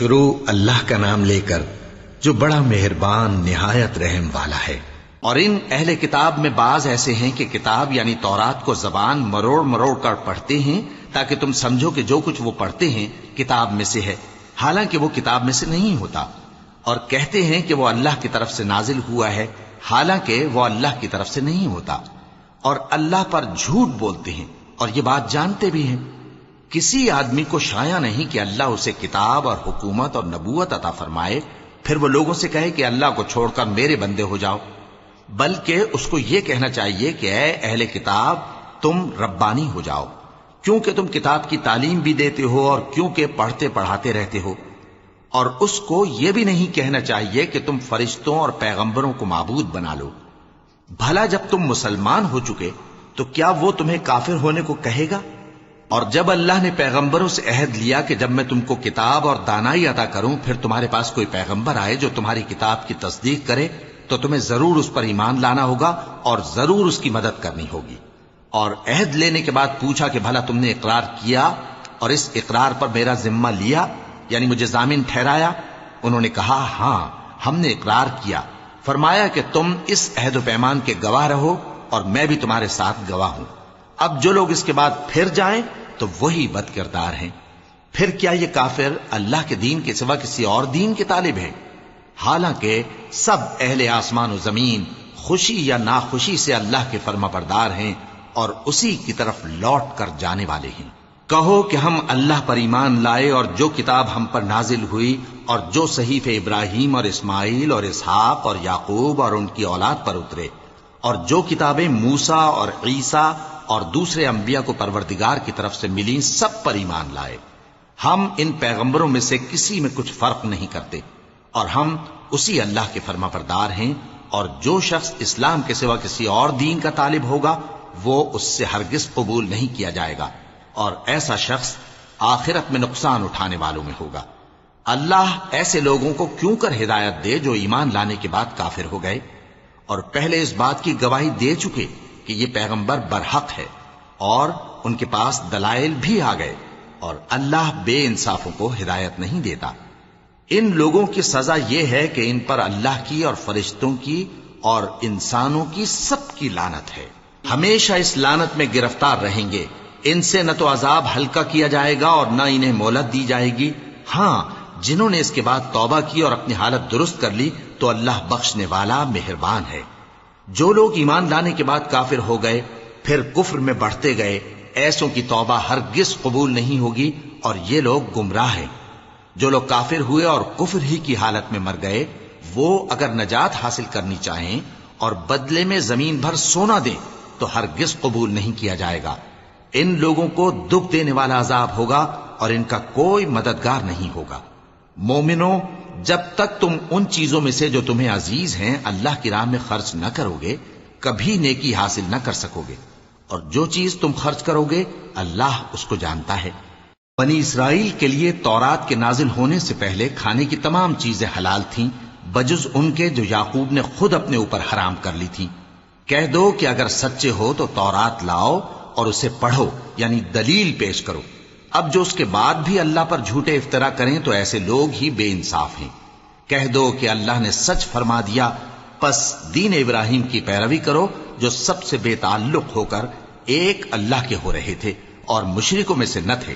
شروع اللہ کا نام لے کر جو بڑا مہربان نہایت رحم والا ہے۔ اور ان اہل کتاب میں بعض ایسے ہیں کہ کتاب یعنی تورات کو زبان مروڑ مروڑ کر پڑھتے ہیں تاکہ تم سمجھو کہ جو کچھ وہ پڑھتے ہیں کتاب میں سے ہے، حالانکہ وہ کتاب میں سے نہیں ہوتا، اور کہتے ہیں کہ وہ اللہ کی طرف سے نازل ہوا ہے، حالانکہ وہ اللہ کی طرف سے نہیں ہوتا، اور اللہ پر جھوٹ بولتے ہیں اور یہ بات جانتے بھی ہیں۔ کسی آدمی کو شایع نہیں کہ اللہ اسے کتاب اور حکومت اور نبوت عطا فرمائے پھر وہ لوگوں سے کہے کہ اللہ کو چھوڑ کر میرے بندے ہو جاؤ، بلکہ اس کو یہ کہنا چاہیے کہ اے اہل کتاب تم ربانی ہو جاؤ، کیونکہ تم کتاب کی تعلیم بھی دیتے ہو اور کیونکہ پڑھتے پڑھاتے رہتے ہو۔ اور اس کو یہ بھی نہیں کہنا چاہیے کہ تم فرشتوں اور پیغمبروں کو معبود بنا لو۔ بھلا جب تم مسلمان ہو چکے تو کیا وہ تمہیں کافر ہونے کو کہے گا؟ اور جب اللہ نے پیغمبروں سے عہد لیا کہ جب میں تم کو کتاب اور دانائی عطا کروں پھر تمہارے پاس کوئی پیغمبر آئے جو تمہاری کتاب کی تصدیق کرے تو تمہیں ضرور اس پر ایمان لانا ہوگا اور ضرور اس کی مدد کرنی ہوگی۔ اور عہد لینے کے بعد پوچھا کہ بھلا تم نے اقرار کیا اور اس اقرار پر میرا ذمہ لیا، یعنی مجھے ضامن ٹھہرایا؟ انہوں نے کہا ہاں ہم نے اقرار کیا۔ فرمایا کہ تم اس عہد و پیمان کے گواہ رہو اور میں بھی تمہارے ساتھ گواہ ہوں۔ اب جو لوگ اس کے بعد پھر جائیں تو وہی بد کردار ہیں۔ پھر کیا یہ کافر اللہ کے دین کے سوا کسی اور دین کے طالب ہیں؟ حالانکہ سب اہل آسمان و زمین خوشی یا ناخوشی سے اللہ کے فرما بردار ہیں اور اسی کی طرف لوٹ کر جانے والے ہیں۔ کہو کہ ہم اللہ پر ایمان لائے اور جو کتاب ہم پر نازل ہوئی اور جو صحیفے ابراہیم اور اسماعیل اور اسحاق اور یعقوب اور ان کی اولاد پر اترے اور جو کتابیں موسیٰ اور عیسیٰ اور دوسرے انبیاء کو پروردگار کی طرف سے ملی سب پر ایمان لائے۔ ہم ان پیغمبروں میں سے کسی میں کچھ فرق نہیں کرتے اور ہم اسی اللہ کے فرما بردار ہیں، اور جو شخص اسلام کے سوا کسی اور دین کا طالب ہوگا وہ اس سے ہرگز قبول نہیں کیا جائے گا، اور ایسا شخص آخرت میں نقصان اٹھانے والوں میں ہوگا۔ اللہ ایسے لوگوں کو کیوں کر ہدایت دے جو ایمان لانے کے بعد کافر ہو گئے اور پہلے اس بات کی گواہی دے چکے کہ یہ پیغمبر برحق ہے اور ان کے پاس دلائل بھی آ گئے، اور اللہ بے انصافوں کو ہدایت نہیں دیتا۔ ان لوگوں کی سزا یہ ہے کہ ان پر اللہ کی اور فرشتوں کی اور انسانوں کی سب کی لعنت ہے، ہمیشہ اس لعنت میں گرفتار رہیں گے۔ ان سے نہ تو عذاب ہلکا کیا جائے گا اور نہ انہیں مہلت دی جائے گی۔ ہاں جنہوں نے اس کے بعد توبہ کی اور اپنی حالت درست کر لی تو اللہ بخشنے والا مہربان ہے۔ جو لوگ ایمان لانے کے بعد کافر ہو گئے پھر کفر میں بڑھتے گئے ایسوں کی توبہ ہرگز قبول نہیں ہوگی اور یہ لوگ گمراہ ہیں۔ جو لوگ کافر ہوئے اور کفر ہی کی حالت میں مر گئے وہ اگر نجات حاصل کرنی چاہیں اور بدلے میں زمین بھر سونا دیں تو ہرگز قبول نہیں کیا جائے گا۔ ان لوگوں کو دکھ دینے والا عذاب ہوگا اور ان کا کوئی مددگار نہیں ہوگا۔ مومنوں، جب تک تم ان چیزوں میں سے جو تمہیں عزیز ہیں اللہ کی راہ میں خرچ نہ کرو گے کبھی نیکی حاصل نہ کر سکو گے، اور جو چیز تم خرچ کرو گے اللہ اس کو جانتا ہے۔ بنی اسرائیل کے لیے تورات کے نازل ہونے سے پہلے کھانے کی تمام چیزیں حلال تھیں بجز ان کے جو یعقوب نے خود اپنے اوپر حرام کر لی تھی۔ کہہ دو کہ اگر سچے ہو تو تورات لاؤ اور اسے پڑھو، یعنی دلیل پیش کرو۔ اب جو اس کے بعد بھی اللہ پر جھوٹے افطرا کریں تو ایسے لوگ ہی بے انصاف ہیں۔ کہہ دو کہ اللہ نے سچ فرما دیا، پس دین ابراہیم کی پیروی کرو جو سب سے بے تعلق ہو کر ایک اللہ کے ہو رہے تھے اور مشرکوں میں سے نہ تھے۔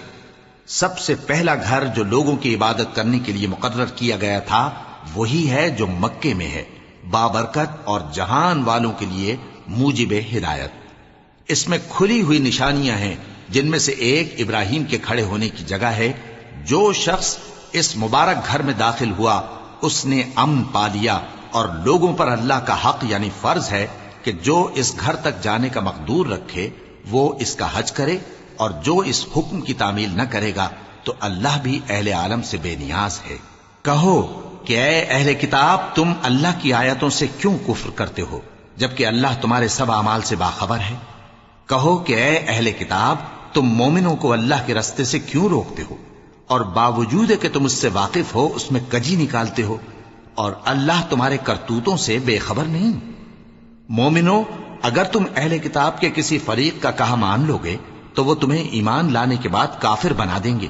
سب سے پہلا گھر جو لوگوں کی عبادت کرنے کے لیے مقرر کیا گیا تھا وہی ہے جو مکے میں ہے، بابرکت اور جہان والوں کے لیے موجب ہدایت۔ اس میں کھلی ہوئی نشانیاں ہیں جن میں سے ایک ابراہیم کے کھڑے ہونے کی جگہ ہے۔ جو شخص اس مبارک گھر میں داخل ہوا اس نے امن پا لیا، اور لوگوں پر اللہ کا حق یعنی فرض ہے کہ جو اس گھر تک جانے کا مقدور رکھے وہ اس کا حج کرے، اور جو اس حکم کی تعمیل نہ کرے گا تو اللہ بھی اہل عالم سے بے نیاز ہے۔ کہو کہ اے اہل کتاب تم اللہ کی آیتوں سے کیوں کفر کرتے ہو جبکہ اللہ تمہارے سب اعمال سے باخبر ہے؟ کہو کہ اے اہل کتاب تم مومنوں کو اللہ کے رستے سے کیوں روکتے ہو اور باوجود کہ تم اس سے واقف ہو اس میں کجی نکالتے ہو، اور اللہ تمہارے کرتوتوں سے بے خبر نہیں؟ مومنوں، اگر تم اہل کتاب کے کسی فریق کا کہا مان لو گے تو وہ تمہیں ایمان لانے کے بعد کافر بنا دیں گے،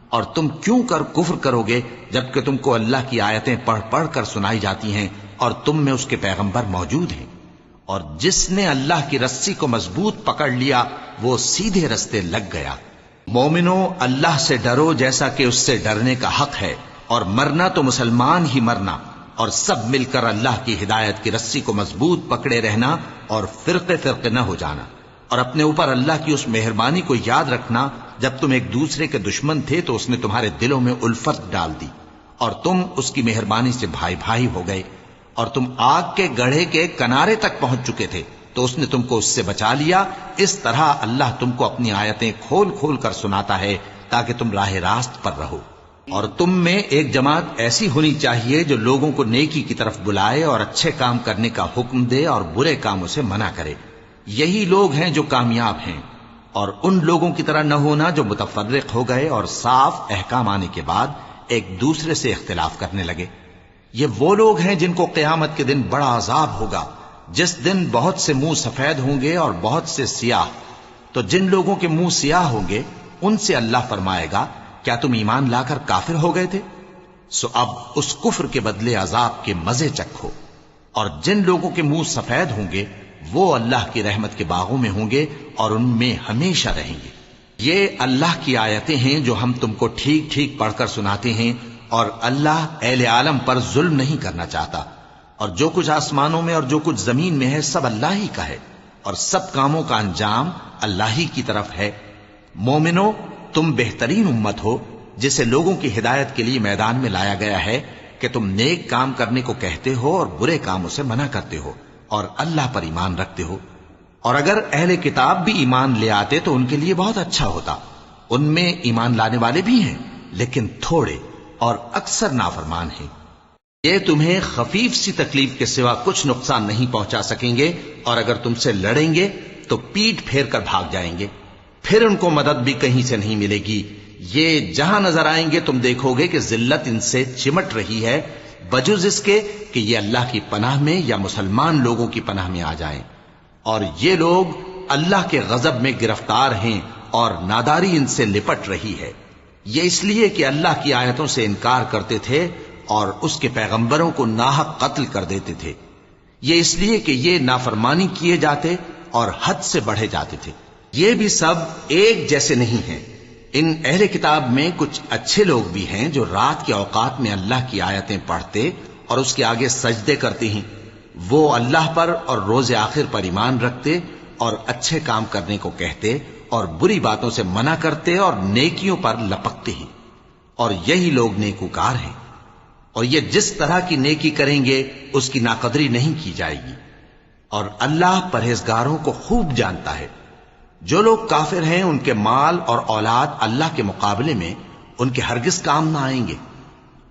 اور تم کیوں کر کفر کرو گے جبکہ تم کو اللہ کی آیتیں پڑھ پڑھ کر سنائی جاتی ہیں اور تم میں اس کے پیغمبر موجود ہیں؟ اور جس نے اللہ کی رسی کو مضبوط پکڑ لیا وہ سیدھے رستے لگ گیا۔ مومنو، اللہ سے ڈرو جیسا کہ اس سے ڈرنے کا حق ہے، اور مرنا تو مسلمان ہی مرنا، اور سب مل کر اللہ کی ہدایت کی رسی کو مضبوط پکڑے رہنا اور فرقے فرقے نہ ہو جانا، اور اپنے اوپر اللہ کی اس مہربانی کو یاد رکھنا جب تم ایک دوسرے کے دشمن تھے تو اس نے تمہارے دلوں میں الفت ڈال دی اور تم اس کی مہربانی سے بھائی بھائی ہو گئے، اور تم آگ کے گڑھے کے کنارے تک پہنچ چکے تھے تو اس نے تم کو اس سے بچا لیا۔ اس طرح اللہ تم کو اپنی آیتیں کھول کھول کر سناتا ہے تاکہ تم راہ راست پر رہو۔ اور تم میں ایک جماعت ایسی ہونی چاہیے جو لوگوں کو نیکی کی طرف بلائے اور اچھے کام کرنے کا حکم دے اور برے کاموں سے منع کرے، یہی لوگ ہیں جو کامیاب ہیں۔ اور ان لوگوں کی طرح نہ ہونا جو متفرق ہو گئے اور صاف احکام آنے کے بعد ایک دوسرے سے اختلاف کرنے لگے۔ یہ وہ لوگ ہیں جن کو قیامت کے دن بڑا عذاب ہوگا، جس دن بہت سے منہ سفید ہوں گے اور بہت سے سیاہ۔ تو جن لوگوں کے منہ سیاہ ہوں گے ان سے اللہ فرمائے گا، کیا تم ایمان لا کر کافر ہو گئے تھے؟ سو اب اس کفر کے بدلے عذاب کے مزے چکھو۔ اور جن لوگوں کے منہ سفید ہوں گے وہ اللہ کی رحمت کے باغوں میں ہوں گے اور ان میں ہمیشہ رہیں گے۔ یہ اللہ کی آیتیں ہیں جو ہم تم کو ٹھیک ٹھیک پڑھ کر سناتے ہیں، اور اللہ اہل عالم پر ظلم نہیں کرنا چاہتا، اور جو کچھ آسمانوں میں اور جو کچھ زمین میں ہے سب اللہ ہی کا ہے، اور سب کاموں کا انجام اللہ ہی کی طرف ہے۔ مومنو، تم بہترین امت ہو جسے لوگوں کی ہدایت کے لیے میدان میں لایا گیا ہے کہ تم نیک کام کرنے کو کہتے ہو اور برے کاموں سے منع کرتے ہو اور اللہ پر ایمان رکھتے ہو۔ اور اگر اہل کتاب بھی ایمان لے آتے تو ان کے لیے بہت اچھا ہوتا، ان میں ایمان لانے والے بھی ہیں لیکن تھوڑے اور اکثر نافرمان ہیں۔ یہ تمہیں خفیف سی تکلیف کے سوا کچھ نقصان نہیں پہنچا سکیں گے، اور اگر تم سے لڑیں گے تو پیٹ پھیر کر بھاگ جائیں گے، پھر ان کو مدد بھی کہیں سے نہیں ملے گی۔ یہ جہاں نظر آئیں گے تم دیکھو گے کہ ذلت ان سے چمٹ رہی ہے، بجز اس کے کہ یہ اللہ کی پناہ میں یا مسلمان لوگوں کی پناہ میں آ جائیں۔ اور یہ لوگ اللہ کے غضب میں گرفتار ہیں اور ناداری ان سے لپٹ رہی ہے۔ یہ اس لیے کہ اللہ کی آیتوں سے انکار کرتے تھے اور اس کے پیغمبروں کو ناحق قتل کر دیتے تھے۔ یہ اس لیے کہ یہ نافرمانی کیے جاتے اور حد سے بڑھے جاتے تھے۔ یہ بھی سب ایک جیسے نہیں ہیں۔ ان اہل کتاب میں کچھ اچھے لوگ بھی ہیں جو رات کے اوقات میں اللہ کی آیتیں پڑھتے اور اس کے آگے سجدے کرتے ہیں۔ وہ اللہ پر اور روز آخر پر ایمان رکھتے اور اچھے کام کرنے کو کہتے اور بری باتوں سے منع کرتے اور نیکیوں پر لپکتے ہیں، اور یہی لوگ نیکوکار ہیں۔ اور یہ جس طرح کی نیکی کریں گے اس کی ناقدری نہیں کی جائے گی، اور اللہ پرہیزگاروں کو خوب جانتا ہے۔ جو لوگ کافر ہیں ان کے مال اور اولاد اللہ کے مقابلے میں ان کے ہرگز کام نہ آئیں گے،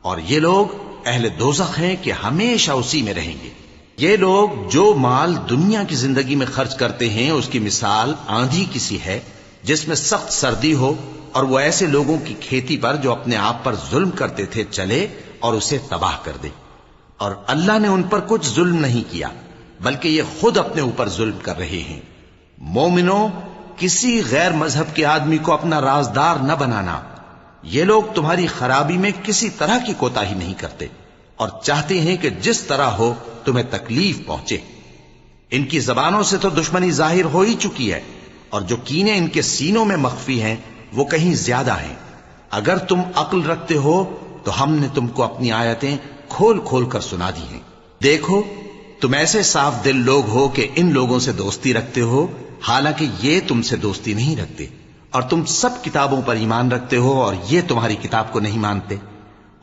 اور یہ لوگ اہل دوزخ ہیں کہ ہمیشہ اسی میں رہیں گے۔ یہ لوگ جو مال دنیا کی زندگی میں خرچ کرتے ہیں اس کی مثال آندھی کسی ہے جس میں سخت سردی ہو، اور وہ ایسے لوگوں کی کھیتی پر جو اپنے آپ پر ظلم کرتے تھے چلے اور اسے تباہ کر دے۔ اور اللہ نے ان پر کچھ ظلم نہیں کیا بلکہ یہ خود اپنے اوپر ظلم کر رہے ہیں۔ مومنو، کسی غیر مذہب کے آدمی کو اپنا رازدار نہ بنانا۔ یہ لوگ تمہاری خرابی میں کسی طرح کی کوتاہی نہیں کرتے اور چاہتے ہیں کہ جس طرح ہو تمہیں تکلیف پہنچے۔ ان کی زبانوں سے تو دشمنی ظاہر ہو ہی چکی ہے، اور جو کینے ان کے سینوں میں مخفی ہیں وہ کہیں زیادہ ہیں۔ اگر تم عقل رکھتے ہو تو ہم نے تم کو اپنی آیتیں کھول کھول کر سنا دی ہیں۔ دیکھو، تم ایسے صاف دل لوگ ہو کہ ان لوگوں سے دوستی رکھتے ہو حالانکہ یہ تم سے دوستی نہیں رکھتے، اور تم سب کتابوں پر ایمان رکھتے ہو اور یہ تمہاری کتاب کو نہیں مانتے،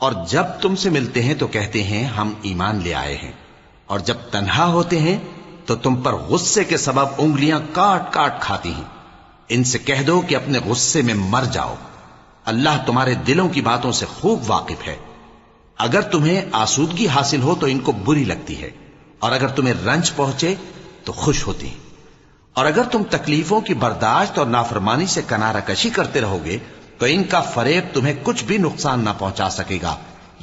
اور جب تم سے ملتے ہیں تو کہتے ہیں ہم ایمان لے آئے ہیں، اور جب تنہا ہوتے ہیں تو تم پر غصے کے سبب انگلیاں کاٹ کاٹ کھاتی ہیں۔ ان سے کہہ دو کہ اپنے غصے میں مر جاؤ، اللہ تمہارے دلوں کی باتوں سے خوب واقف ہے۔ اگر تمہیں آسودگی حاصل ہو تو ان کو بری لگتی ہے، اور اگر تمہیں رنج پہنچے تو خوش ہوتی ہیں۔ اور اگر تم تکلیفوں کی برداشت اور نافرمانی سے کنارہ کشی کرتے رہو گے تو ان کا فریب تمہیں کچھ بھی نقصان نہ پہنچا سکے گا۔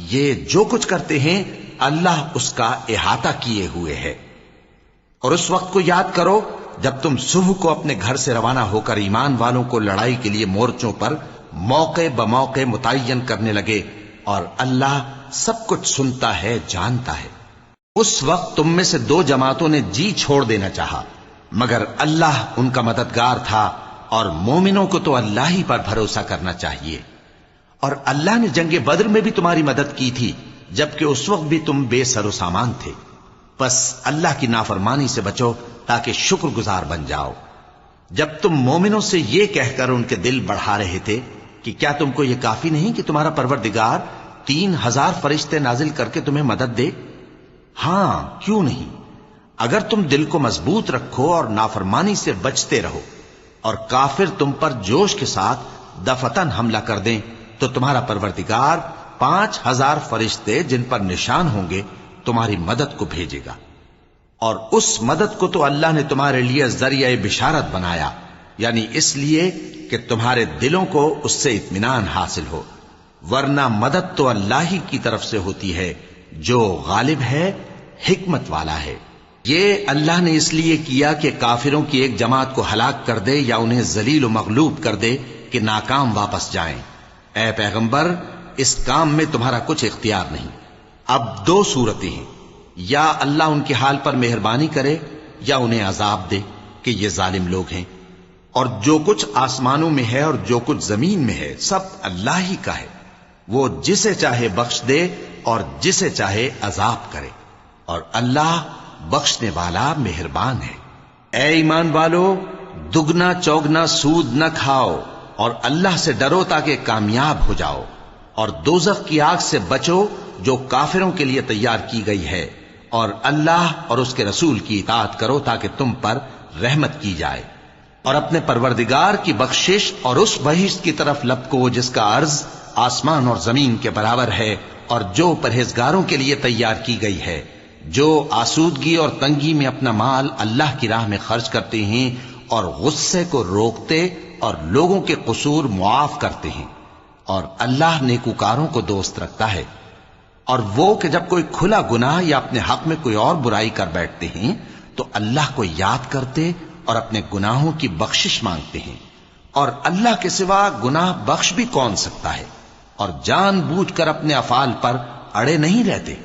یہ جو کچھ کرتے ہیں اللہ اس کا احاطہ کیے ہوئے ہے۔ اور اس وقت کو یاد کرو جب تم صبح کو اپنے گھر سے روانہ ہو کر ایمان والوں کو لڑائی کے لیے مورچوں پر موقع بموقع متعین کرنے لگے، اور اللہ سب کچھ سنتا ہے، جانتا ہے۔ اس وقت تم میں سے دو جماعتوں نے جی چھوڑ دینا چاہا، مگر اللہ ان کا مددگار تھا، اور مومنوں کو تو اللہ ہی پر بھروسہ کرنا چاہیے۔ اور اللہ نے جنگ بدر میں بھی تمہاری مدد کی تھی، جبکہ اس وقت بھی تم بے سر و سامان تھے۔ بس اللہ کی نافرمانی سے بچو تاکہ شکر گزار بن جاؤ۔ جب تم مومنوں سے یہ کہہ کر ان کے دل بڑھا رہے تھے کہ کیا تم کو یہ کافی نہیں کہ تمہارا پروردگار 3000 فرشتے نازل کر کے تمہیں مدد دے؟ ہاں، کیوں نہیں؟ اگر تم دل کو مضبوط رکھو اور نافرمانی سے بچتے رہو، اور کافر تم پر جوش کے ساتھ دفتن حملہ کر دیں، تو تمہارا پروردگار 5000 فرشتے جن پر نشان ہوں گے تمہاری مدد کو بھیجے گا۔ اور اس مدد کو تو اللہ نے تمہارے لیے ذریعہ بشارت بنایا، یعنی اس لیے کہ تمہارے دلوں کو اس سے اطمینان حاصل ہو، ورنہ مدد تو اللہ ہی کی طرف سے ہوتی ہے جو غالب ہے، حکمت والا ہے۔ یہ اللہ نے اس لیے کیا کہ کافروں کی ایک جماعت کو ہلاک کر دے یا انہیں ذلیل و مغلوب کر دے کہ ناکام واپس جائیں۔ اے پیغمبر، اس کام میں تمہارا کچھ اختیار نہیں۔ اب دو صورتیں ہیں، یا اللہ ان کے حال پر مہربانی کرے یا انہیں عذاب دے کہ یہ ظالم لوگ ہیں۔ اور جو کچھ آسمانوں میں ہے اور جو کچھ زمین میں ہے سب اللہ ہی کا ہے، وہ جسے چاہے بخش دے اور جسے چاہے عذاب کرے، اور اللہ بخشنے والا مہربان ہے۔ اے ایمان والو، دگنا چوگنا سود نہ کھاؤ، اور اللہ سے ڈرو تاکہ کامیاب ہو جاؤ، اور دوزخ کی آگ سے بچو جو کافروں کے لیے تیار کی گئی ہے، اور اللہ اور اس کے رسول کی اطاعت کرو تاکہ تم پر رحمت کی جائے، اور اپنے پروردگار کی بخشش اور اس بہشت کی طرف لپکو جس کا عرض آسمان اور زمین کے برابر ہے، اور جو پرہیزگاروں کے لیے تیار کی گئی ہے، جو آسودگی اور تنگی میں اپنا مال اللہ کی راہ میں خرچ کرتے ہیں، اور غصے کو روکتے اور لوگوں کے قصور معاف کرتے ہیں، اور اللہ نیکوکاروں کو دوست رکھتا ہے۔ اور وہ کہ جب کوئی کھلا گناہ یا اپنے حق میں کوئی اور برائی کر بیٹھتے ہیں تو اللہ کو یاد کرتے اور اپنے گناہوں کی بخشش مانگتے ہیں، اور اللہ کے سوا گناہ بخش بھی کون سکتا ہے، اور جان بوجھ کر اپنے افعال پر اڑے نہیں رہتے۔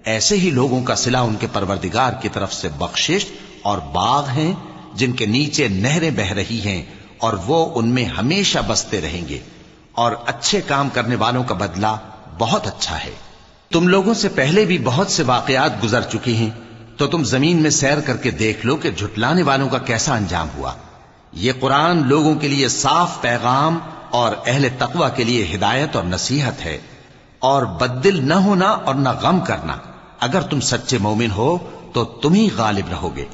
ایسے ہی لوگوں کا صلہ ان کے پروردگار کی طرف سے بخشش اور باغ ہیں جن کے نیچے نہریں بہ رہی ہیں، اور وہ ان میں ہمیشہ بستے رہیں گے، اور اچھے کام کرنے والوں کا بدلہ بہت اچھا ہے۔ تم لوگوں سے پہلے بھی بہت سے واقعات گزر چکے ہیں، تو تم زمین میں سیر کر کے دیکھ لو کہ جھٹلانے والوں کا کیسا انجام ہوا۔ یہ قرآن لوگوں کے لیے صاف پیغام اور اہل تقوی کے لیے ہدایت اور نصیحت ہے، اور بددل نہ ہونا اور نہ غم کرنا۔ اگر تم سچے مومن ہو تو تم ہی غالب رہو گے۔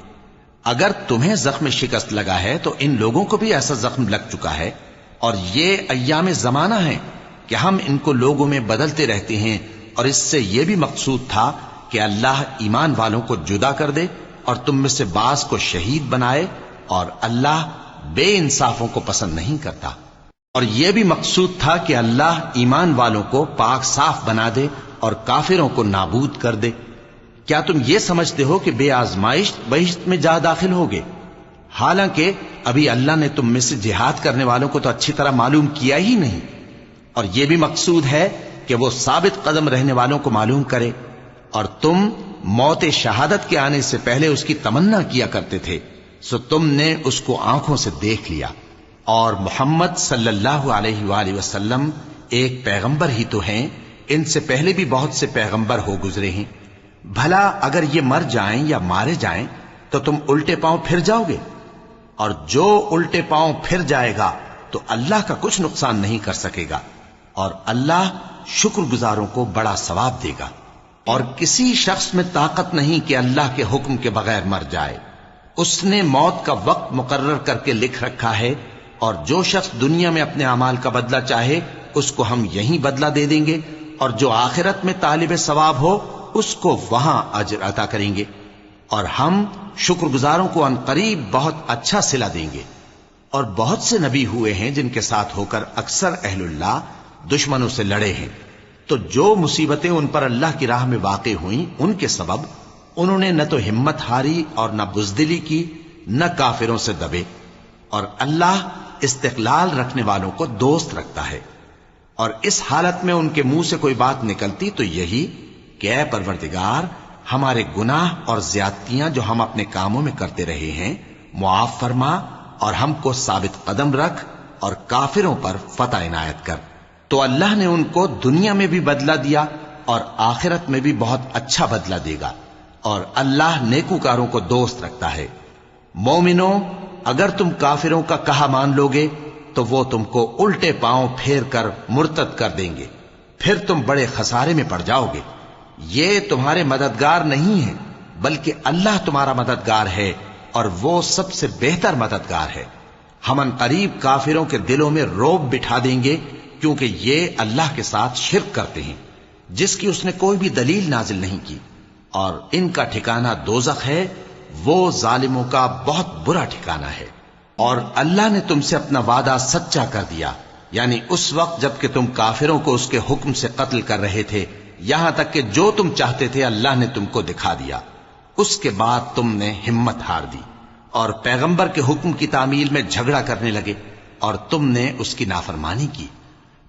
اگر تمہیں زخم شکست لگا ہے تو ان لوگوں کو بھی ایسا زخم لگ چکا ہے، اور یہ ایام زمانہ ہیں کہ ہم ان کو لوگوں میں بدلتے رہتے ہیں، اور اس سے یہ بھی مقصود تھا کہ اللہ ایمان والوں کو جدا کر دے اور تم میں سے بعض کو شہید بنائے، اور اللہ بے انصافوں کو پسند نہیں کرتا۔ اور یہ بھی مقصود تھا کہ اللہ ایمان والوں کو پاک صاف بنا دے اور کافروں کو نابود کر دے۔ کیا تم یہ سمجھتے ہو کہ بے آزمائش بہشت میں جا داخل ہوگے؟ حالانکہ ابھی اللہ نے تم میں سے جہاد کرنے والوں کو تو اچھی طرح معلوم کیا ہی نہیں، اور یہ بھی مقصود ہے کہ وہ ثابت قدم رہنے والوں کو معلوم کرے۔ اور تم موت شہادت کے آنے سے پہلے اس کی تمنا کیا کرتے تھے، سو تم نے اس کو آنکھوں سے دیکھ لیا۔ اور محمد صلی اللہ علیہ وآلہ وسلم ایک پیغمبر ہی تو ہیں، ان سے پہلے بھی بہت سے پیغمبر ہو گزرے ہیں۔ بھلا اگر یہ مر جائیں یا مارے جائیں تو تم الٹے پاؤں پھر جاؤ گے؟ اور جو الٹے پاؤں پھر جائے گا تو اللہ کا کچھ نقصان نہیں کر سکے گا، اور اللہ شکر گزاروں کو بڑا ثواب دے گا۔ اور کسی شخص میں طاقت نہیں کہ اللہ کے حکم کے بغیر مر جائے، اس نے موت کا وقت مقرر کر کے لکھ رکھا ہے، اور جو شخص دنیا میں اپنے اعمال کا بدلہ چاہے اس کو ہم یہیں بدلہ دے دیں گے، اور جو آخرت میں طالب ثواب ہو اس کو وہاں اجر عطا کریں گے، اور ہم شکر گزاروں کو ان قریب بہت اچھا صلہ دیں گے۔ اور بہت سے نبی ہوئے ہیں جن کے ساتھ ہو کر اکثر اہل اللہ دشمنوں سے لڑے ہیں، تو جو مصیبتیں ان پر اللہ کی راہ میں واقع ہوئیں ان کے سبب انہوں نے نہ تو ہمت ہاری اور نہ بزدلی کی، نہ کافروں سے دبے، اور اللہ استقلال رکھنے والوں کو دوست رکھتا ہے، اور اس حالت میں ان کے منہ سے کوئی بات نکلتی تو یہی کہ اے پروردگار، ہمارے گناہ اور زیادتیاں جو ہم اپنے کاموں میں کرتے رہے ہیں معاف فرما، اور ہم کو ثابت قدم رکھ اور کافروں پر فتح عنایت کر۔ تو اللہ نے ان کو دنیا میں بھی بدلہ دیا اور آخرت میں بھی بہت اچھا بدلہ دے گا، اور اللہ نیکوکاروں کو دوست رکھتا ہے۔ مومنو، اگر تم کافروں کا کہا مان لوگے تو وہ تم کو الٹے پاؤں پھیر کر مرتد کر دیں گے، پھر تم بڑے خسارے میں پڑ جاؤ گے۔ یہ تمہارے مددگار نہیں ہیں، بلکہ اللہ تمہارا مددگار ہے، اور وہ سب سے بہتر مددگار ہے۔ ہم ان قریب کافروں کے دلوں میں رعب بٹھا دیں گے، کیونکہ یہ اللہ کے ساتھ شرک کرتے ہیں جس کی اس نے کوئی بھی دلیل نازل نہیں کی، اور ان کا ٹھکانہ دوزخ ہے، وہ ظالموں کا بہت برا ٹھکانہ ہے۔ اور اللہ نے تم سے اپنا وعدہ سچا کر دیا، یعنی اس وقت جب کہ تم کافروں کو اس کے حکم سے قتل کر رہے تھے، یہاں تک کہ جو تم چاہتے تھے اللہ نے تم کو دکھا دیا۔ اس کے بعد تم نے ہمت ہار دی اور پیغمبر کے حکم کی تعمیل میں جھگڑا کرنے لگے، اور تم نے اس کی نافرمانی کی۔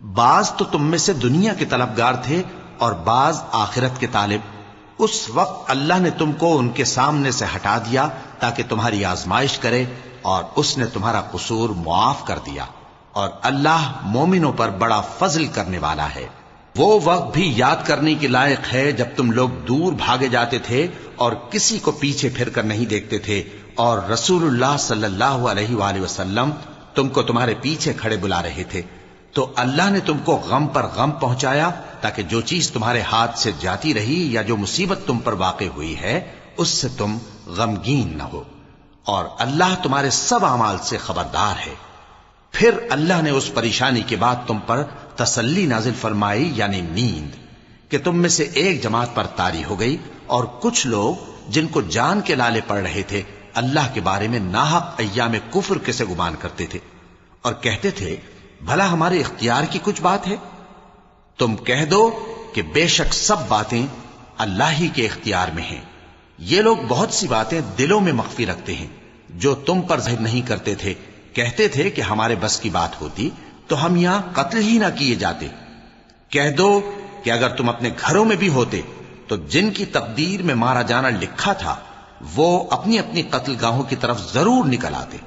بعض تو تم میں سے دنیا کے طلبگار تھے اور بعض آخرت کے طالب۔ اس وقت اللہ نے تم کو ان کے سامنے سے ہٹا دیا تاکہ تمہاری آزمائش کرے، اور اس نے تمہارا قصور معاف کر دیا، اور اللہ مومنوں پر بڑا فضل کرنے والا ہے۔ وہ وقت بھی یاد کرنے کے لائق ہے جب تم لوگ دور بھاگے جاتے تھے اور کسی کو پیچھے پھر کر نہیں دیکھتے تھے، اور رسول اللہ صلی اللہ علیہ وآلہ وسلم تم کو تمہارے پیچھے کھڑے بلا رہے تھے، تو اللہ نے تم کو غم پر غم پہنچایا تاکہ جو چیز تمہارے ہاتھ سے جاتی رہی یا جو مصیبت تم پر واقع ہوئی ہے اس سے تم غمگین نہ ہو، اور اللہ تمہارے سب اعمال سے خبردار ہے۔ پھر اللہ نے اس پریشانی کے بعد تم پر تسلی نازل فرمائی، یعنی نیند، کہ تم میں سے ایک جماعت پر طاری ہو گئی، اور کچھ لوگ جن کو جان کے لالے پڑ رہے تھے اللہ کے بارے میں ناحق ایام کفر کے سے گمان کرتے تھے، اور کہتے تھے بھلا ہمارے اختیار کی کچھ بات ہے؟ تم کہہ دو کہ بے شک سب باتیں اللہ ہی کے اختیار میں ہیں۔ یہ لوگ بہت سی باتیں دلوں میں مخفی رکھتے ہیں جو تم پر ظاہر نہیں کرتے تھے۔ کہتے تھے کہ ہمارے بس کی بات ہوتی تو ہم یہاں قتل ہی نہ کیے جاتے۔ کہہ دو کہ اگر تم اپنے گھروں میں بھی ہوتے تو جن کی تقدیر میں مارا جانا لکھا تھا وہ اپنی اپنی قتل گاہوں کی طرف ضرور نکل آتے۔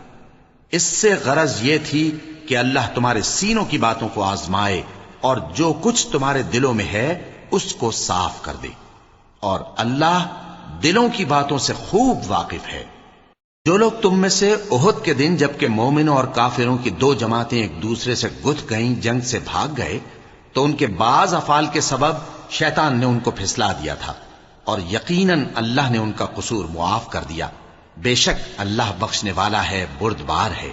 اس سے غرض یہ تھی کہ اللہ تمہارے سینوں کی باتوں کو آزمائے اور جو کچھ تمہارے دلوں میں ہے اس کو صاف کر دے، اور اللہ دلوں کی باتوں سے خوب واقف ہے۔ جو لوگ تم میں سے احد کے دن جبکہ مومنوں اور کافروں کی دو جماعتیں ایک دوسرے سے گتھ گئیں جنگ سے بھاگ گئے تو ان کے بعض افعال کے سبب شیطان نے ان کو پھسلا دیا تھا، اور یقیناً اللہ نے ان کا قصور معاف کر دیا۔ بے شک اللہ بخشنے والا ہے، بردبار ہے۔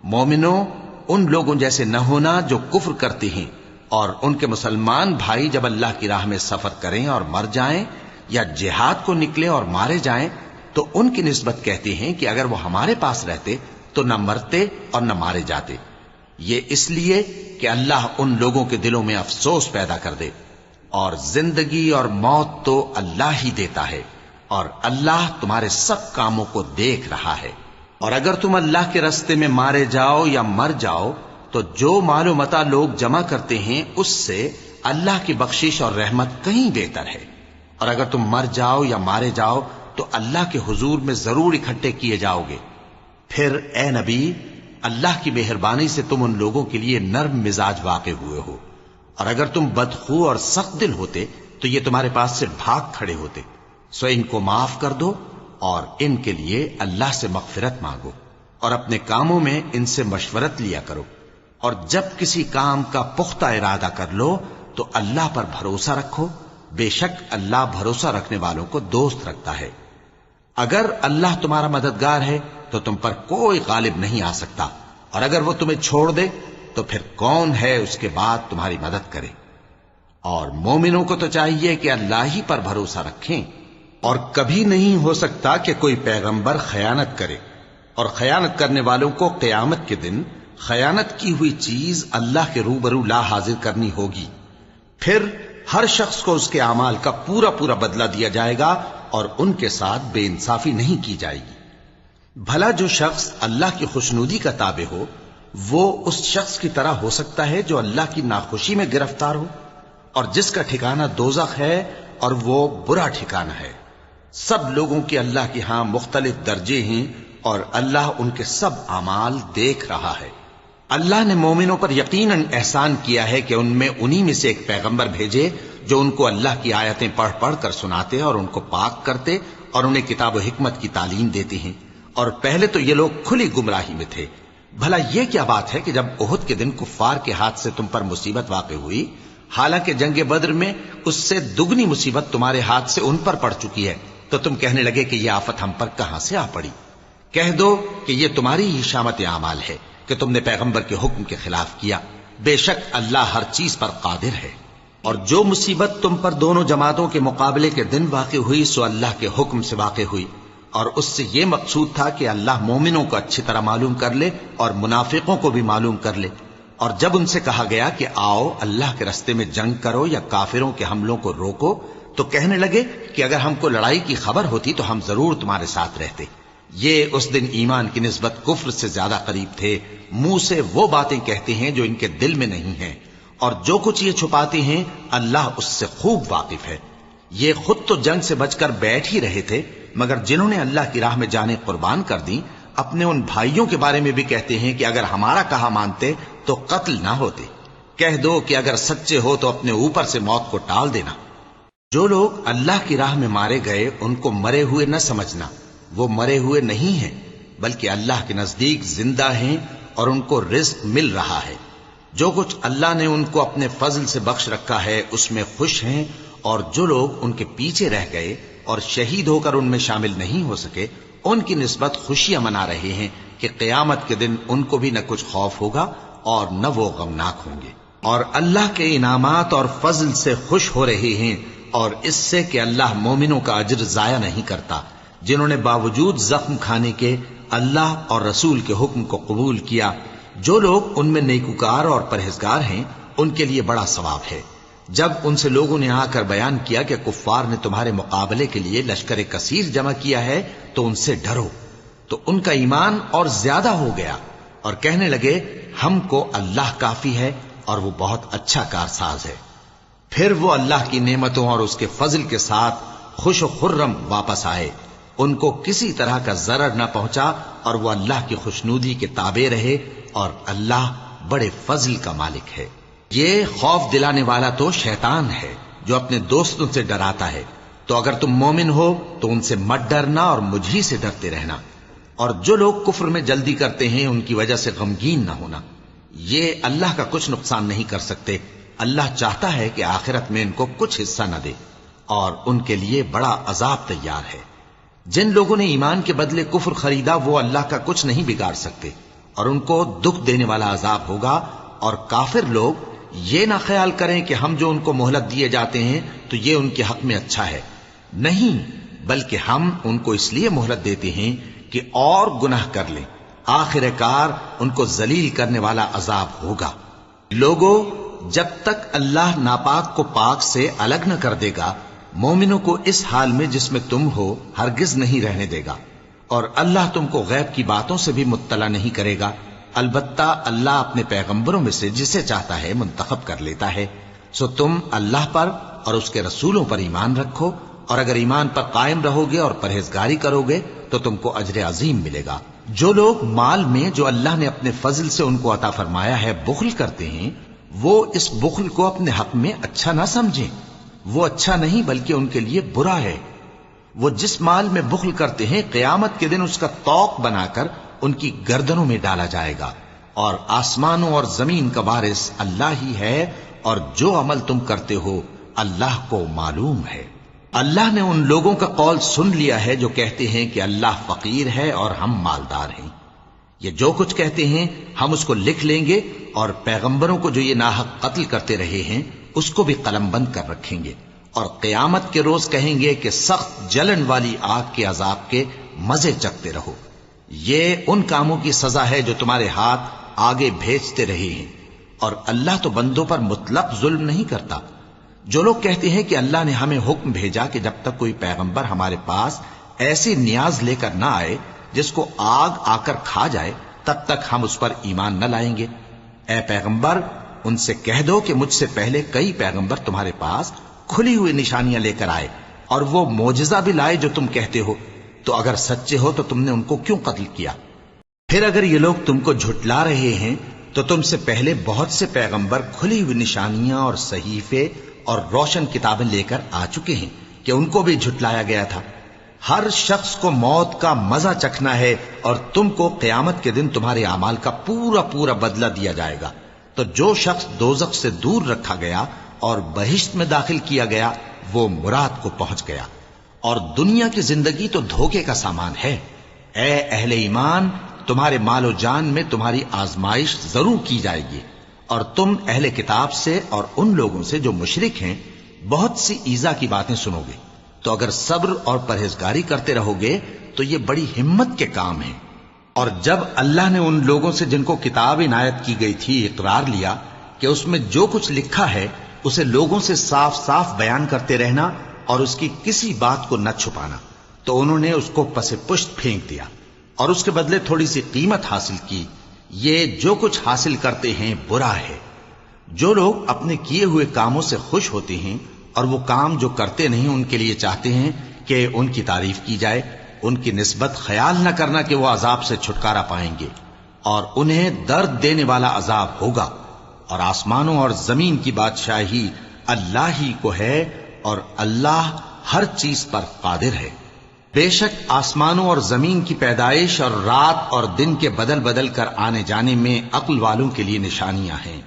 مومنوں، ان لوگوں جیسے نہ ہونا جو کفر کرتے ہیں، اور ان کے مسلمان بھائی جب اللہ کی راہ میں سفر کریں اور مر جائیں یا جہاد کو نکلے اور مارے جائیں تو ان کی نسبت کہتے ہیں کہ اگر وہ ہمارے پاس رہتے تو نہ مرتے اور نہ مارے جاتے۔ یہ اس لیے کہ اللہ ان لوگوں کے دلوں میں افسوس پیدا کر دے، اور زندگی اور موت تو اللہ ہی دیتا ہے، اور اللہ تمہارے سب کاموں کو دیکھ رہا ہے۔ اور اگر تم اللہ کے راستے میں مارے جاؤ یا مر جاؤ تو جو مال و متاع لوگ جمع کرتے ہیں اس سے اللہ کی بخشش اور رحمت کہیں بہتر ہے، اور اگر تم مر جاؤ یا مارے جاؤ تو اللہ کے حضور میں ضرور اکٹھے کیے جاؤ گے۔ پھر اے نبی، اللہ کی مہربانی سے تم ان لوگوں کے لیے نرم مزاج واقع ہوئے ہو، اور اگر تم بدخو اور سخت دل ہوتے تو یہ تمہارے پاس سے بھاگ کھڑے ہوتے۔ سو ان کو معاف کر دو اور ان کے لیے اللہ سے مغفرت مانگو، اور اپنے کاموں میں ان سے مشورت لیا کرو، اور جب کسی کام کا پختہ ارادہ کر لو تو اللہ پر بھروسہ رکھو، بے شک اللہ بھروسہ رکھنے والوں کو دوست رکھتا ہے۔ اگر اللہ تمہارا مددگار ہے تو تم پر کوئی غالب نہیں آ سکتا، اور اگر وہ تمہیں چھوڑ دے تو پھر کون ہے اس کے بعد تمہاری مدد کرے۔ اور مومنوں کو تو چاہیے کہ اللہ ہی پر بھروسہ رکھیں، اور کبھی نہیں ہو سکتا کہ کوئی پیغمبر خیانت کرے، اور خیانت کرنے والوں کو قیامت کے دن خیانت کی ہوئی چیز اللہ کے روبرو لا حاضر کرنی ہوگی۔ پھر ہر شخص کو اس کے اعمال کا پورا پورا بدلہ دیا جائے گا، اور ان کے ساتھ بے انصافی نہیں کی جائے گی۔ بھلا جو شخص اللہ کی خوشنودی کا تابع ہو وہ اس شخص کی طرح ہو سکتا ہے جو اللہ کی ناخوشی میں گرفتار ہو اور جس کا ٹھکانہ دوزخ ہے اور وہ برا ٹھکانہ ہے۔ سب لوگوں کے اللہ کے ہاں مختلف درجے ہیں اور اللہ ان کے سب اعمال دیکھ رہا ہے۔ اللہ نے مومنوں پر یقیناً احسان کیا ہے کہ ان میں انہی میں سے ایک پیغمبر بھیجے جو ان کو اللہ کی آیتیں پڑھ پڑھ کر سناتے اور ان کو پاک کرتے اور انہیں کتاب و حکمت کی تعلیم دیتے ہیں، اور پہلے تو یہ لوگ کھلی گمراہی میں تھے۔ بھلا یہ کیا بات ہے کہ جب احد کے دن کفار کے ہاتھ سے تم پر مصیبت واقع ہوئی، حالانکہ جنگ بدر میں اس سے دگنی مصیبت تمہارے ہاتھ سے ان پر پڑ چکی ہے، تو تم کہنے لگے کہ یہ آفت ہم پر کہاں سے آ پڑی؟ کہہ دو کہ یہ تمہاری ہی شامت اعمال ہے کہ تم نے پیغمبر کے حکم کے خلاف کیا، بے شک اللہ ہر چیز پر قادر ہے۔ اور جو مصیبت تم پر دونوں جماعتوں کے مقابلے کے دن واقع ہوئی سو اللہ کے حکم سے واقع ہوئی، اور اس سے یہ مقصود تھا کہ اللہ مومنوں کو اچھی طرح معلوم کر لے اور منافقوں کو بھی معلوم کر لے۔ اور جب ان سے کہا گیا کہ آؤ اللہ کے رستے میں جنگ کرو یا کافروں کے حملوں کو روکو، تو کہنے لگے کہ اگر ہم کو لڑائی کی خبر ہوتی تو ہم ضرور تمہارے ساتھ رہتے۔ یہ اس دن ایمان کی نسبت کفر سے زیادہ قریب تھے، منہ سے وہ باتیں کہتے ہیں جو ان کے دل میں نہیں ہیں، اور جو کچھ یہ چھپاتے ہیں اللہ اس سے خوب واقف ہے۔ یہ خود تو جنگ سے بچ کر بیٹھ ہی رہے تھے، مگر جنہوں نے اللہ کی راہ میں جانیں قربان کر دیں اپنے ان بھائیوں کے بارے میں بھی کہتے ہیں کہ اگر ہمارا کہا مانتے تو قتل نہ ہوتے۔ کہہ دو کہ اگر سچے ہو تو اپنے اوپر سے موت کو ٹال دینا۔ جو لوگ اللہ کی راہ میں مارے گئے ان کو مرے ہوئے نہ سمجھنا، وہ مرے ہوئے نہیں ہیں بلکہ اللہ کے نزدیک زندہ ہیں اور ان کو رزق مل رہا ہے۔ جو کچھ اللہ نے ان کو اپنے فضل سے بخش رکھا ہے اس میں خوش ہیں، اور جو لوگ ان کے پیچھے رہ گئے اور شہید ہو کر ان میں شامل نہیں ہو سکے ان کی نسبت خوشیاں منا رہے ہیں کہ قیامت کے دن ان کو بھی نہ کچھ خوف ہوگا اور نہ وہ غمناک ہوں گے، اور اللہ کے انعامات اور فضل سے خوش ہو رہے ہیں، اور اس سے کہ اللہ مومنوں کا اجر ضائع نہیں کرتا جنہوں نے باوجود زخم کھانے کے اللہ اور رسول کے حکم کو قبول کیا۔ جو لوگ ان میں نیکوکار اور پرہیزگار ہیں ان کے لیے بڑا ثواب ہے۔ جب ان سے لوگوں نے آ کر بیان کیا کہ کفار نے تمہارے مقابلے کے لیے لشکر کثیر جمع کیا ہے تو ان سے ڈرو، تو ان کا ایمان اور زیادہ ہو گیا اور کہنے لگے ہم کو اللہ کافی ہے اور وہ بہت اچھا کارساز ہے۔ پھر وہ اللہ کی نعمتوں اور اس کے فضل کے ساتھ خوش و خرم واپس آئے، ان کو کسی طرح کا ضرر نہ پہنچا اور وہ اللہ کی خوشنودی کے تابع رہے، اور اللہ بڑے فضل کا مالک ہے۔ یہ خوف دلانے والا تو شیطان ہے جو اپنے دوستوں سے ڈراتا ہے، تو اگر تم مومن ہو تو ان سے مت ڈرنا اور مجھ ہی سے ڈرتے رہنا، اور جو لوگ کفر میں جلدی کرتے ہیں ان کی وجہ سے غمگین نہ ہونا، یہ اللہ کا کچھ نقصان نہیں کر سکتے۔ اللہ چاہتا ہے کہ آخرت میں ان کو کچھ حصہ نہ دے اور ان کے لیے بڑا عذاب تیار ہے۔ جن لوگوں نے ایمان کے بدلے کفر خریدا وہ اللہ کا کچھ نہیں بگاڑ سکتے، اور ان کو دکھ دینے والا عذاب ہوگا۔ اور کافر لوگ یہ نہ خیال کریں کہ ہم جو ان کو مہلت دیے جاتے ہیں تو یہ ان کے حق میں اچھا ہے، نہیں، بلکہ ہم ان کو اس لیے مہلت دیتے ہیں کہ اور گناہ کر لیں، آخر کار ان کو ذلیل کرنے والا عذاب ہوگا۔ لوگوں، جب تک اللہ ناپاک کو پاک سے الگ نہ کر دے گا مومنوں کو اس حال میں جس میں تم ہو ہرگز نہیں رہنے دے گا، اور اللہ تم کو غیب کی باتوں سے بھی مطلع نہیں کرے گا، البتہ اللہ اپنے پیغمبروں میں سے جسے چاہتا ہے منتخب کر لیتا ہے۔ سو تم اللہ پر اور اس کے رسولوں پر ایمان رکھو، اور اگر ایمان پر قائم رہو گے اور پرہیزگاری کرو گے تو تم کو اجر عظیم ملے گا۔ جو لوگ مال میں جو اللہ نے اپنے فضل سے ان کو عطا فرمایا ہے بخل کرتے ہیں، وہ اس بخل کو اپنے حق میں اچھا نہ سمجھیں، وہ اچھا نہیں بلکہ ان کے لیے برا ہے۔ وہ جس مال میں بخل کرتے ہیں قیامت کے دن اس کا طوق بنا کر ان کی گردنوں میں ڈالا جائے گا، اور آسمانوں اور زمین کا وارث اللہ ہی ہے، اور جو عمل تم کرتے ہو اللہ کو معلوم ہے۔ اللہ نے ان لوگوں کا قول سن لیا ہے جو کہتے ہیں کہ اللہ فقیر ہے اور ہم مالدار ہیں۔ یہ جو کچھ کہتے ہیں ہم اس کو لکھ لیں گے، اور پیغمبروں کو جو یہ ناحق قتل کرتے رہے ہیں اس کو بھی قلم بند کر رکھیں گے، اور قیامت کے روز کہیں گے کہ سخت جلن والی آگ کے عذاب کے مزے چکتے رہو۔ یہ ان کاموں کی سزا ہے جو تمہارے ہاتھ آگے بھیجتے رہے ہیں، اور اللہ تو بندوں پر مطلق ظلم نہیں کرتا۔ جو لوگ کہتے ہیں کہ اللہ نے ہمیں حکم بھیجا کہ جب تک کوئی پیغمبر ہمارے پاس ایسی نیاز لے کر نہ آئے جس کو آگ آ کر کھا جائے، تب تک ہم اس پر ایمان نہ لائیں گے۔ اے پیغمبر ان سے کہہ دو کہ مجھ سے پہلے کئی پیغمبر تمہارے پاس کھلی ہوئی نشانیاں لے کر آئے اور وہ معجزہ بھی لائے جو تم کہتے ہو، تو اگر سچے ہو تو تم نے ان کو کیوں قتل کیا؟ پھر اگر یہ لوگ تم کو جھٹلا رہے ہیں تو تم سے پہلے بہت سے پیغمبر کھلی ہوئی نشانیاں اور صحیفے اور روشن کتابیں لے کر آ چکے ہیں کہ ان کو بھی جھٹلایا گیا تھا۔ ہر شخص کو موت کا مزہ چکھنا ہے اور تم کو قیامت کے دن تمہارے اعمال کا پورا پورا بدلہ دیا جائے گا۔ تو جو شخص دوزخ سے دور رکھا گیا اور بہشت میں داخل کیا گیا وہ مراد کو پہنچ گیا، اور دنیا کی زندگی تو دھوکے کا سامان ہے۔ اے اہل ایمان تمہارے مال و جان میں تمہاری آزمائش ضرور کی جائے گی، اور تم اہل کتاب سے اور ان لوگوں سے جو مشرک ہیں بہت سی ایذا کی باتیں سنو گے، تو اگر صبر اور پرہیزگاری کرتے رہو گے تو یہ بڑی ہمت کے کام ہیں۔ اور جب اللہ نے ان لوگوں سے جن کو کتاب عنایت کی گئی تھی اقرار لیا کہ اس میں جو کچھ لکھا ہے اسے لوگوں سے صاف صاف بیان کرتے رہنا اور اس کی کسی بات کو نہ چھپانا، تو انہوں نے اس کو پس پشت پھینک دیا اور اس کے بدلے تھوڑی سی قیمت حاصل کی۔ یہ جو کچھ حاصل کرتے ہیں برا ہے۔ جو لوگ اپنے کیے ہوئے کاموں سے خوش ہوتے ہیں اور وہ کام جو کرتے نہیں ان کے لیے چاہتے ہیں کہ ان کی تعریف کی جائے، ان کی نسبت خیال نہ کرنا کہ وہ عذاب سے چھٹکارا پائیں گے، اور انہیں درد دینے والا عذاب ہوگا۔ اور آسمانوں اور زمین کی بادشاہی اللہ ہی کو ہے، اور اللہ ہر چیز پر قادر ہے۔ بے شک آسمانوں اور زمین کی پیدائش اور رات اور دن کے بدل بدل کر آنے جانے میں عقل والوں کے لیے نشانیاں ہیں،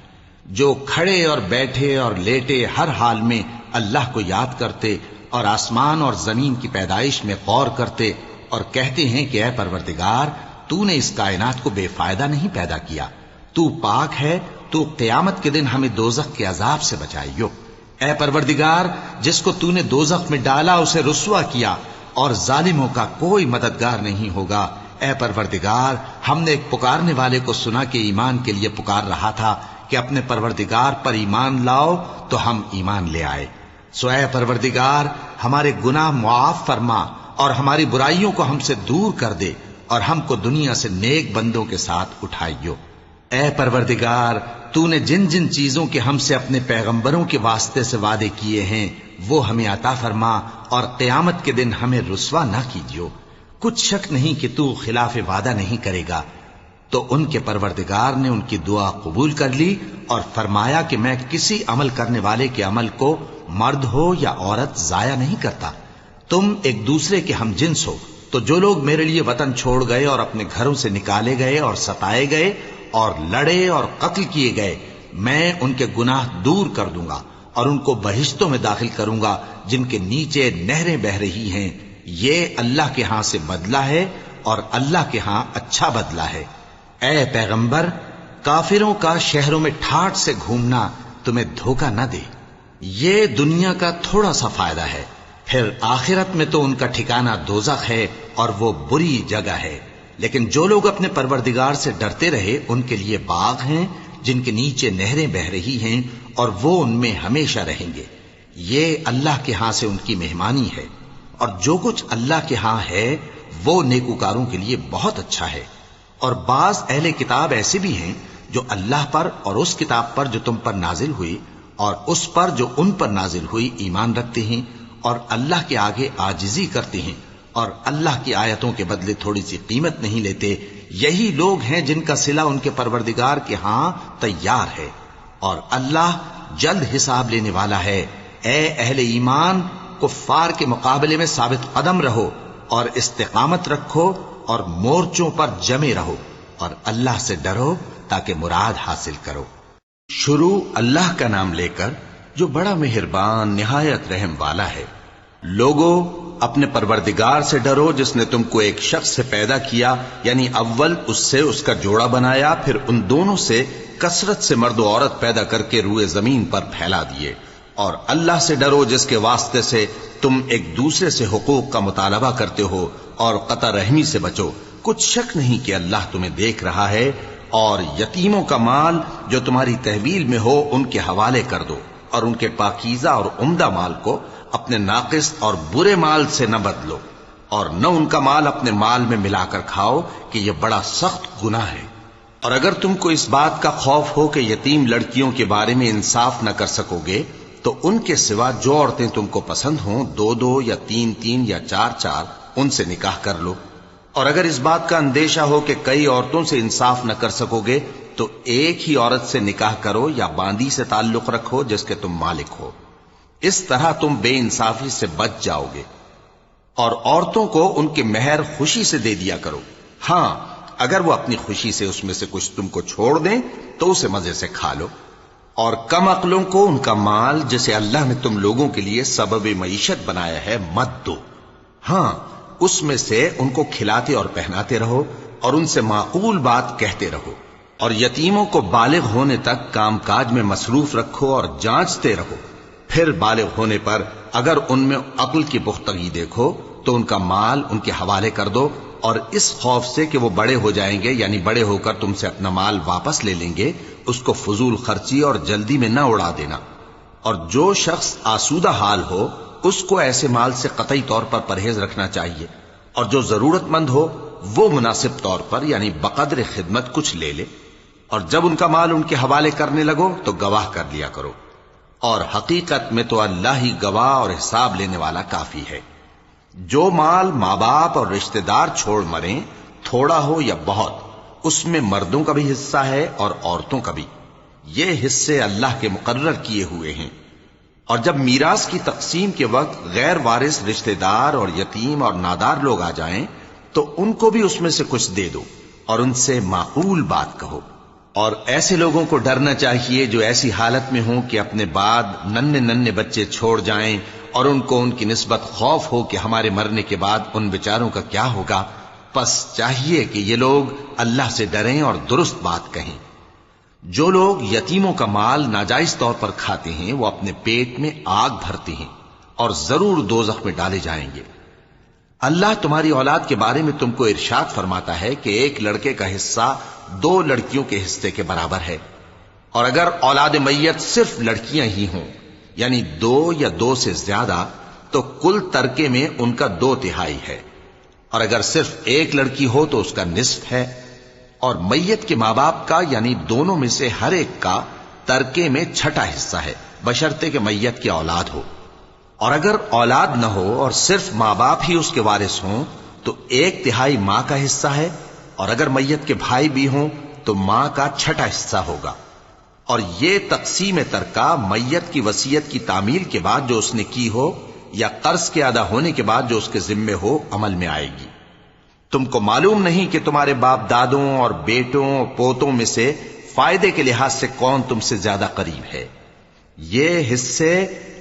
جو کھڑے اور بیٹھے اور لیٹے ہر حال میں اللہ کو یاد کرتے اور آسمان اور زمین کی پیدائش میں غور کرتے اور کہتے ہیں کہ اے پروردگار تو نے اس کائنات کو بے فائدہ نہیں پیدا کیا، تو پاک ہے، تو قیامت کے دن ہمیں دوزخ کے عذاب سے بچائیو۔ اے پروردگار جس کو تو نے دوزخ میں ڈالا اسے رسوا کیا، اور ظالموں کا کوئی مددگار نہیں ہوگا۔ اے پروردگار ہم نے ایک پکارنے والے کو سنا کہ ایمان کے لیے پکار رہا تھا کہ اپنے پروردگار پر ایمان لاؤ، تو ہم ایمان لے آئے۔ سو اے پروردگار ہمارے گناہ معاف فرما اور ہماری برائیوں کو ہم سے دور کر دے، اور ہم کو دنیا سے نیک بندوں کے ساتھ اٹھائیو۔ اے پروردگار تو نے جن جن چیزوں کے ہم سے اپنے پیغمبروں کے واسطے سے وعدے کیے ہیں وہ ہمیں عطا فرما، اور قیامت کے دن ہمیں رسوا نہ کیجیو۔ کچھ شک نہیں کہ تو خلاف وعدہ نہیں کرے گا۔ تو ان کے پروردگار نے ان کی دعا قبول کر لی اور فرمایا کہ میں کسی عمل کرنے والے کے عمل کو مرد ہو یا عورت ضائع نہیں کرتا۔ تم ایک دوسرے کے ہم جنس ہو، تو جو لوگ میرے لیے وطن چھوڑ گئے اور اپنے گھروں سے نکالے گئے اور ستائے گئے اور لڑے اور قتل کیے گئے، میں ان کے گناہ دور کر دوں گا اور ان کو بہشتوں میں داخل کروں گا جن کے نیچے نہریں بہ رہی ہیں۔ یہ اللہ کے ہاں سے بدلہ ہے اور اللہ کے ہاں اچھا بدلہ ہے۔ اے پیغمبر کافروں کا شہروں میں ٹھاٹھ سے گھومنا تمہیں دھوکہ نہ دے، یہ دنیا کا تھوڑا سا فائدہ ہے، پھر آخرت میں تو ان کا ٹھکانہ دوزخ ہے اور وہ بری جگہ ہے۔ لیکن جو لوگ اپنے پروردگار سے ڈرتے رہے ان کے لیے باغ ہیں جن کے نیچے نہریں بہ رہی ہیں، اور وہ ان میں ہمیشہ رہیں گے۔ یہ اللہ کے ہاں سے ان کی مہمانی ہے، اور جو کچھ اللہ کے ہاں ہے وہ نیکوکاروں کے لیے بہت اچھا ہے۔ اور بعض اہل کتاب ایسے بھی ہیں جو اللہ پر اور اس کتاب پر جو تم پر نازل ہوئی اور اس پر جو ان پر نازل ہوئی ایمان رکھتے ہیں، اور اللہ کے آگے عاجزی کرتے ہیں، اور اللہ کی آیتوں کے بدلے تھوڑی سی قیمت نہیں لیتے۔ یہی لوگ ہیں جن کا صلہ ان کے پروردگار کے ہاں تیار ہے، اور اللہ جلد حساب لینے والا ہے۔ اے اہل ایمان کفار کے مقابلے میں ثابت قدم رہو اور استقامت رکھو اور مورچوں پر جمے رہو، اور اللہ سے ڈرو تاکہ مراد حاصل کرو۔ شروع اللہ کا نام لے کر جو بڑا مہربان نہایت رحم والا ہے۔ لوگو اپنے پروردگار سے ڈرو جس نے تم کو ایک شخص سے پیدا کیا، یعنی اول اس سے اس کا جوڑا بنایا، پھر ان دونوں سے کثرت سے مرد و عورت پیدا کر کے روئے زمین پر پھیلا دیے۔ اور اللہ سے ڈرو جس کے واسطے سے تم ایک دوسرے سے حقوق کا مطالبہ کرتے ہو، اور قطع رحمی سے بچو۔ کچھ شک نہیں کہ اللہ تمہیں دیکھ رہا ہے۔ اور یتیموں کا مال جو تمہاری تحویل میں ہو ان کے حوالے کر دو، اور ان کے پاکیزہ اور عمدہ مال کو اپنے ناقص اور برے مال سے نہ بدلو۔ اور نہ ان کا مال اپنے مال میں ملا کر کھاؤ کہ یہ بڑا سخت گناہ ہے۔ اور اگر تم کو اس بات کا خوف ہو کہ یتیم لڑکیوں کے بارے میں انصاف نہ کر سکو گے تو ان کے سوا جو عورتیں تم کو پسند ہوں 2 یا 3 یا 4 ان سے نکاح کر لو۔ اور اگر اس بات کا اندیشہ ہو کہ کئی عورتوں سے انصاف نہ کر سکو گے تو ایک ہی عورت سے نکاح کرو یا باندی سے تعلق رکھو جس کے تم مالک ہو، اس طرح تم بے انصافی سے بچ جاؤ گے۔ اور عورتوں کو ان کے مہر خوشی سے دے دیا کرو، ہاں اگر وہ اپنی خوشی سے اس میں سے کچھ تم کو چھوڑ دیں تو اسے مزے سے کھا لو۔ اور کم عقلوں کو ان کا مال جسے اللہ نے تم لوگوں کے لیے سبب معیشت بنایا ہے مت دو، ہاں اس میں سے ان کو کھلاتے اور پہناتے رہو اور ان سے معقول بات کہتے رہو۔ اور یتیموں کو بالغ ہونے تک کام کاج میں مصروف رکھو اور جانچتے رہو، پھر بالغ ہونے پر اگر ان میں عقل کی پختگی دیکھو تو ان کا مال ان کے حوالے کر دو، اور اس خوف سے کہ وہ بڑے ہو جائیں گے یعنی بڑے ہو کر تم سے اپنا مال واپس لے لیں گے، اس کو فضول خرچی اور جلدی میں نہ اڑا دینا۔ اور جو شخص آسودہ حال ہو اس کو ایسے مال سے قطعی طور پر پرہیز رکھنا چاہیے، اور جو ضرورت مند ہو وہ مناسب طور پر یعنی بقدر خدمت کچھ لے لے۔ اور جب ان کا مال ان کے حوالے کرنے لگو تو گواہ کر لیا کرو، اور حقیقت میں تو اللہ ہی گواہ اور حساب لینے والا کافی ہے۔ جو مال ماں باپ اور رشتہ دار چھوڑ مریں، تھوڑا ہو یا بہت، اس میں مردوں کا بھی حصہ ہے اور عورتوں کا بھی، یہ حصے اللہ کے مقرر کیے ہوئے ہیں۔ اور جب میراث کی تقسیم کے وقت غیر وارث رشتہ دار اور یتیم اور نادار لوگ آ جائیں تو ان کو بھی اس میں سے کچھ دے دو اور ان سے معقول بات کہو۔ اور ایسے لوگوں کو ڈرنا چاہیے جو ایسی حالت میں ہوں کہ اپنے بعد ننھے بچے چھوڑ جائیں اور ان کو ان کی نسبت خوف ہو کہ ہمارے مرنے کے بعد ان بیچاروں کا کیا ہوگا۔ پس چاہیے کہ یہ لوگ اللہ سے ڈریں اور درست بات کہیں۔ جو لوگ یتیموں کا مال ناجائز طور پر کھاتے ہیں وہ اپنے پیٹ میں آگ بھرتے ہیں اور ضرور دوزخ میں ڈالے جائیں گے۔ اللہ تمہاری اولاد کے بارے میں تم کو ارشاد فرماتا ہے کہ ایک لڑکے کا حصہ 2 لڑکیوں کے حصے کے برابر ہے، اور اگر اولاد میت صرف لڑکیاں ہی ہوں یعنی 2 یا 2 سے زیادہ تو کل ترکے میں ان کا 2/3 ہے، اور اگر صرف ایک لڑکی ہو تو اس کا نصف ہے، اور میت کے ماں باپ کا یعنی دونوں میں سے ہر ایک کا ترکے میں 6واں حصہ ہے بشرطے کہ میت کی اولاد ہو۔ اور اگر اولاد نہ ہو اور صرف ماں باپ ہی اس کے وارث ہوں تو 1/3 ماں کا حصہ ہے، اور اگر میت کے بھائی بھی ہوں تو ماں کا 6واں حصہ ہوگا۔ اور یہ تقسیم ترکہ میت کی وصیت کی تعمیل کے بعد جو اس نے کی ہو یا قرض کے ادا ہونے کے بعد جو اس کے ذمے ہو عمل میں آئے گی۔ تم کو معلوم نہیں کہ تمہارے باپ دادوں اور بیٹوں اور پوتوں میں سے فائدے کے لحاظ سے کون تم سے زیادہ قریب ہے۔ یہ حصے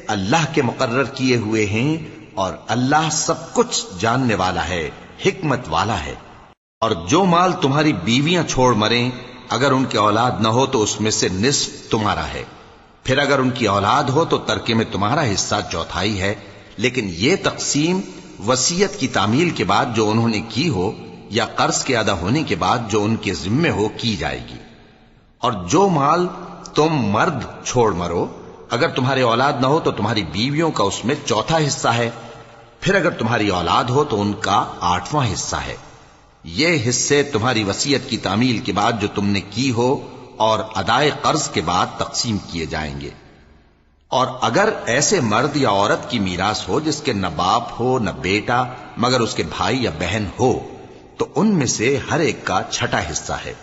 اللہ کے مقرر کیے ہوئے ہیں، اور اللہ سب کچھ جاننے والا ہے، حکمت والا ہے۔ اور جو مال تمہاری بیویاں چھوڑ مریں اگر ان کی اولاد نہ ہو تو اس میں سے نصف تمہارا ہے، پھر اگر ان کی اولاد ہو تو ترکے میں تمہارا حصہ 1/4 ہے، لیکن یہ تقسیم وصیت کی تعمیل کے بعد جو انہوں نے کی ہو یا قرض کے ادا ہونے کے بعد جو ان کے ذمے ہو کی جائے گی۔ اور جو مال تم مرد چھوڑ مرو اگر تمہارے اولاد نہ ہو تو تمہاری بیویوں کا اس میں 1/4 حصہ ہے، پھر اگر تمہاری اولاد ہو تو ان کا 8واں حصہ ہے۔ یہ حصے تمہاری وصیت کی تعمیل کے بعد جو تم نے کی ہو اور ادائے قرض کے بعد تقسیم کیے جائیں گے۔ اور اگر ایسے مرد یا عورت کی میراث ہو جس کے نہ باپ ہو نہ بیٹا مگر اس کے بھائی یا بہن ہو تو ان میں سے ہر ایک کا 6واں حصہ ہے،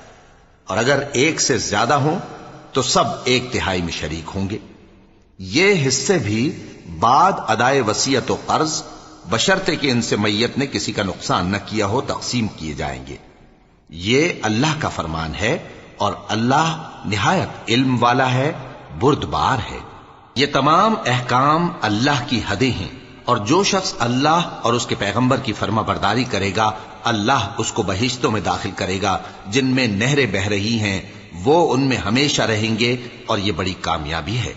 اور اگر ایک سے زیادہ ہوں تو سب 1/3 میں شریک ہوں گے۔ یہ حصے بھی بعد ادائے وصیت و قرض بشرطے کہ ان سے میت نے کسی کا نقصان نہ کیا ہو تقسیم کیے جائیں گے۔ یہ اللہ کا فرمان ہے، اور اللہ نہایت علم والا ہے، بردبار ہے۔ یہ تمام احکام اللہ کی حدیں ہیں، اور جو شخص اللہ اور اس کے پیغمبر کی فرما برداری کرے گا اللہ اس کو بہشتوں میں داخل کرے گا جن میں نہریں بہ رہی ہیں، وہ ان میں ہمیشہ رہیں گے، اور یہ بڑی کامیابی ہے۔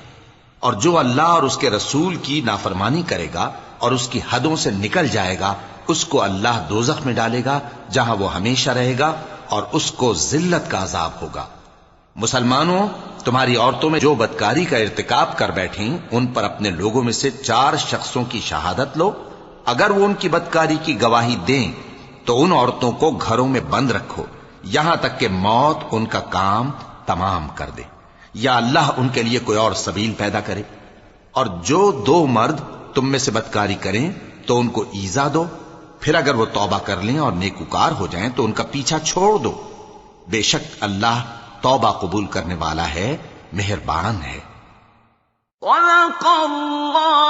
اور جو اللہ اور اس کے رسول کی نافرمانی کرے گا اور اس کی حدوں سے نکل جائے گا اس کو اللہ دوزخ میں ڈالے گا جہاں وہ ہمیشہ رہے گا، اور اس کو ذلت کا عذاب ہوگا۔ مسلمانوں، تمہاری عورتوں میں جو بدکاری کا ارتکاب کر بیٹھیں ان پر اپنے لوگوں میں سے 4 شخصوں کی شہادت لو، اگر وہ ان کی بدکاری کی گواہی دیں تو ان عورتوں کو گھروں میں بند رکھو یہاں تک کہ موت ان کا کام تمام کر دے، یا اللہ ان کے لیے کوئی اور سبیل پیدا کرے۔ اور جو دو مرد تم میں سے بدکاری کریں تو ان کو ایذا دو، پھر اگر وہ توبہ کر لیں اور نیکوکار ہو جائیں تو ان کا پیچھا چھوڑ دو، بے شک اللہ توبہ قبول کرنے والا ہے، مہربان ہے۔ صدق اللہ